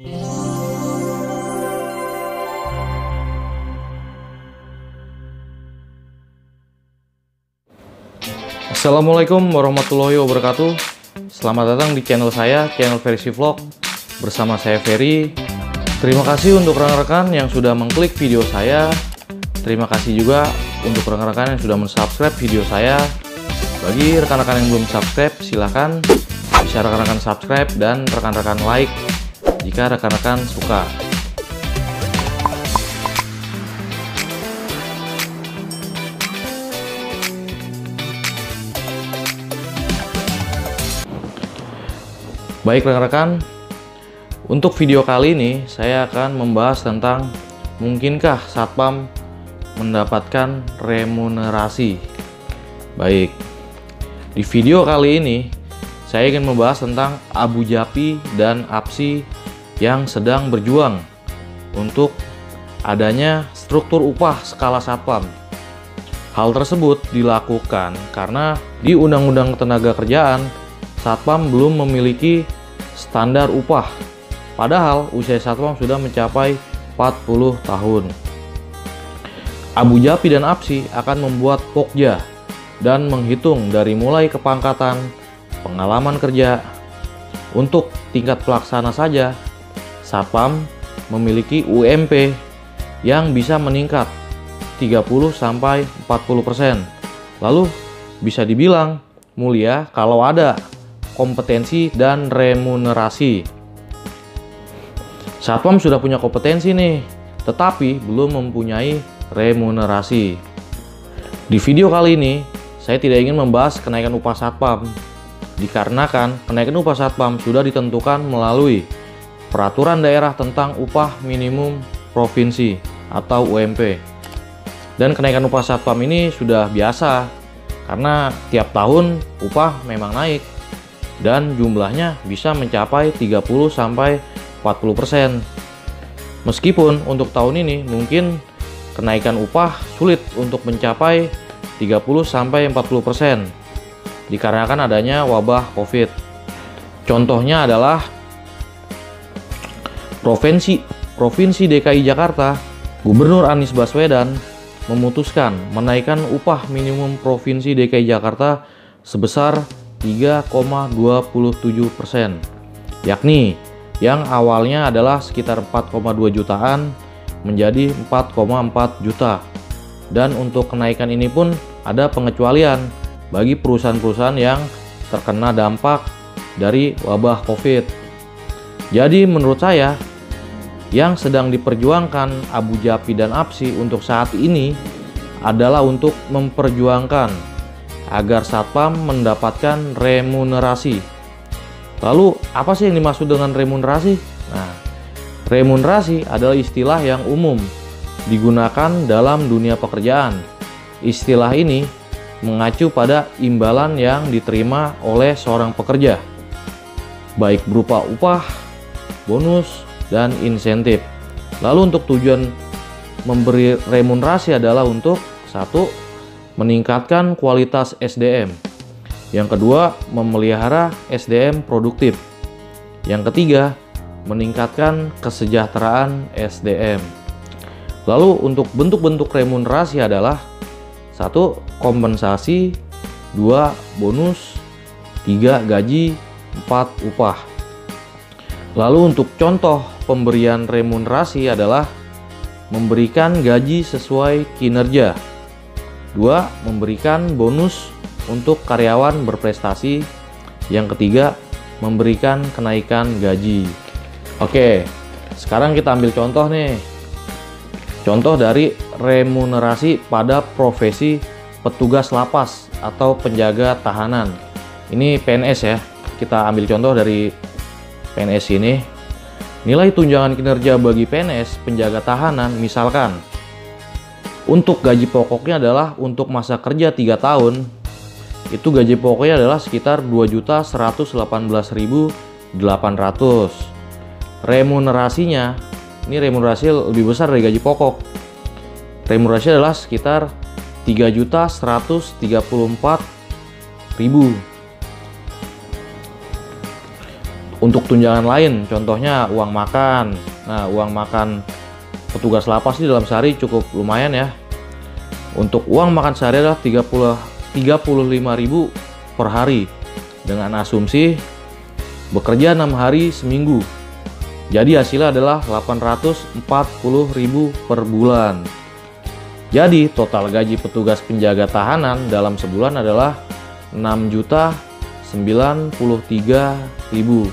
Assalamualaikum warahmatullahi wabarakatuh. Selamat datang di channel saya, channel Versi Vlog. Bersama saya Ferry. Terima kasih untuk rekan-rekan yang sudah mengklik video saya. Terima kasih juga untuk rekan-rekan yang sudah mensubscribe video saya. Bagi rekan-rekan yang belum subscribe, silahkan bisa rekan-rekan subscribe dan rekan-rekan like jika rekan-rekan suka. Baik rekan-rekan, untuk video kali ini saya akan membahas tentang mungkinkah satpam mendapatkan remunerasi. Baik, di video kali ini saya ingin membahas tentang Abu Jappi dan APSI yang sedang berjuang untuk adanya struktur upah skala satpam. Hal tersebut dilakukan karena di Undang-Undang Ketenagakerjaan satpam belum memiliki standar upah, padahal usia satpam sudah mencapai 40 tahun. Abu Jappi dan APSI akan membuat pokja dan menghitung dari mulai kepangkatan, pengalaman kerja. Untuk tingkat pelaksana saja, satpam memiliki UMP yang bisa meningkat 30-40%. Lalu bisa dibilang mulia kalau ada kompetensi dan remunerasi. Satpam sudah punya kompetensi nih, tetapi belum mempunyai remunerasi. Di video kali ini, saya tidak ingin membahas kenaikan upah satpam, dikarenakan kenaikan upah satpam sudah ditentukan melalui Peraturan Daerah tentang Upah Minimum Provinsi atau UMP. Dan kenaikan upah satpam ini sudah biasa, karena tiap tahun upah memang naik dan jumlahnya bisa mencapai 30-40%. Meskipun untuk tahun ini mungkin kenaikan upah sulit untuk mencapai 30-40% dikarenakan adanya wabah Covid. Contohnya adalah Provinsi DKI Jakarta, Gubernur Anies Baswedan memutuskan menaikkan upah minimum Provinsi DKI Jakarta sebesar 3,27%, yakni yang awalnya adalah sekitar 4,2 jutaan menjadi 4,4 juta. Dan untuk kenaikan ini pun ada pengecualian bagi perusahaan-perusahaan yang terkena dampak dari wabah Covid. Jadi menurut saya, yang sedang diperjuangkan Abu Jappi dan APSI untuk saat ini adalah untuk memperjuangkan agar satpam mendapatkan remunerasi. Lalu apa sih yang dimaksud dengan remunerasi? Nah, remunerasi adalah istilah yang umum digunakan dalam dunia pekerjaan. Istilah ini mengacu pada imbalan yang diterima oleh seorang pekerja, baik berupa upah, bonus, dan insentif. Lalu untuk tujuan memberi remunerasi adalah untuk satu, meningkatkan kualitas SDM. Yang kedua, memelihara SDM produktif. Yang ketiga, meningkatkan kesejahteraan SDM. Lalu untuk bentuk-bentuk remunerasi adalah 1. Kompensasi, 2. Bonus, 3. Gaji, 4. Upah. Lalu untuk contoh pemberian remunerasi adalah memberikan gaji sesuai kinerja, 2. Memberikan bonus untuk karyawan berprestasi. Yang ketiga, memberikan kenaikan gaji. Oke, sekarang kita ambil contoh nih. Contoh dari remunerasi pada profesi petugas lapas atau penjaga tahanan. Ini PNS ya. Kita ambil contoh dari PNS ini. Nilai tunjangan kinerja bagi PNS penjaga tahanan misalkan untuk gaji pokoknya adalah untuk masa kerja 3 tahun, itu gaji pokoknya adalah sekitar 2.118.800. Remunerasinya, ini remunerasi lebih besar dari gaji pokok. Remunerasi adalah sekitar 3.134.000. Untuk tunjangan lain, contohnya uang makan. Nah, uang makan petugas lapas di dalam sehari cukup lumayan ya. Untuk uang makan sehari adalah 35.000 per hari dengan asumsi bekerja 6 hari seminggu. Jadi hasilnya adalah 840.000 per bulan. Jadi total gaji petugas penjaga tahanan dalam sebulan adalah 6.093.000.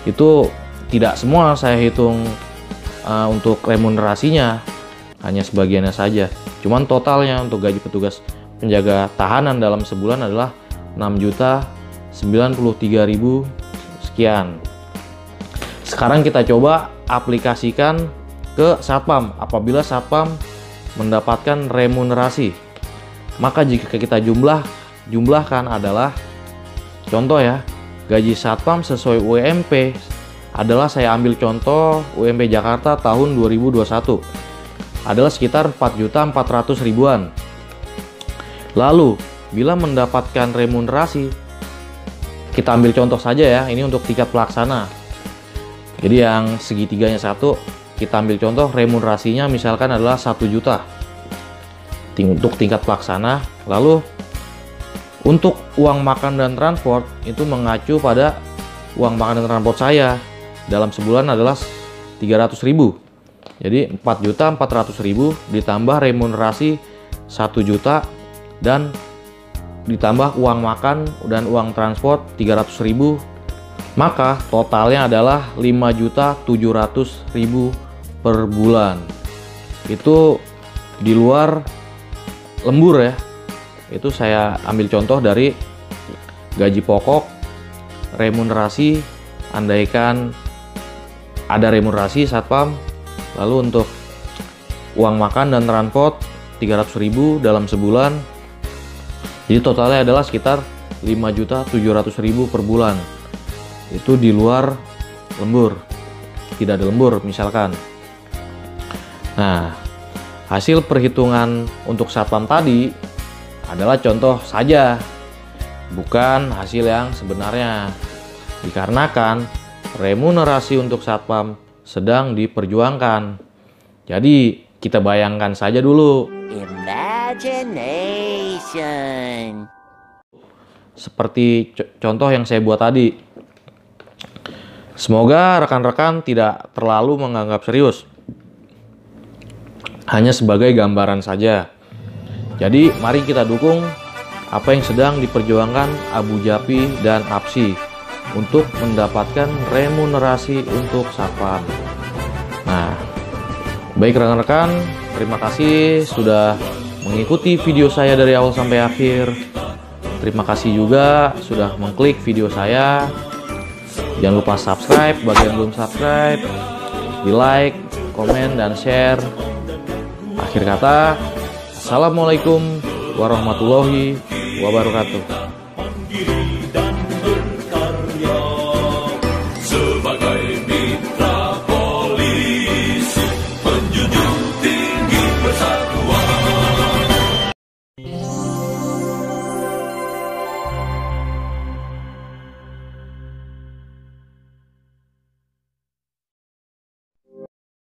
Itu tidak semua saya hitung untuk remunerasinya, hanya sebagiannya saja. Cuman totalnya untuk gaji petugas penjaga tahanan dalam sebulan adalah 6.093.000 sekian. Sekarang kita coba aplikasikan ke Satpam. Apabila Satpam mendapatkan remunerasi, maka jika kita jumlahkan adalah, contoh ya, gaji Satpam sesuai UMP adalah, saya ambil contoh UMP Jakarta tahun 2021 adalah sekitar 4.400.000-an. Lalu bila mendapatkan remunerasi, kita ambil contoh saja ya, ini untuk tingkat pelaksana. Jadi yang segitiganya 1, kita ambil contoh remunerasinya misalkan adalah 1 juta untuk tingkat pelaksana. Lalu untuk uang makan dan transport itu mengacu pada uang makan dan transport saya dalam sebulan adalah 300.000. Jadi 4.400.000 ditambah remunerasi 1 juta dan ditambah uang makan dan uang transport 300.000, maka totalnya adalah 5.700.000 per bulan. Itu di luar lembur ya. Itu saya ambil contoh dari gaji pokok, remunerasi, andaikan ada remunerasi Satpam, lalu untuk uang makan dan transport 300.000 dalam sebulan. Jadi totalnya adalah sekitar 5.700.000 per bulan. Itu di luar lembur, tidak ada lembur misalkan. Nah, hasil perhitungan untuk Satpam tadi adalah contoh saja, bukan hasil yang sebenarnya, dikarenakan remunerasi untuk Satpam sedang diperjuangkan. Jadi kita bayangkan saja dulu, imagination, seperti contoh yang saya buat tadi. Semoga rekan-rekan tidak terlalu menganggap serius, hanya sebagai gambaran saja. Jadi mari kita dukung apa yang sedang diperjuangkan Abu Japi dan APSI untuk mendapatkan remunerasi untuk Satpam. Nah, baik rekan-rekan, terima kasih sudah mengikuti video saya dari awal sampai akhir. Terima kasih juga sudah mengklik video saya. Jangan lupa subscribe bagi yang belum subscribe, di like, komen, dan share. Akhir kata, assalamualaikum warahmatullahi wabarakatuh.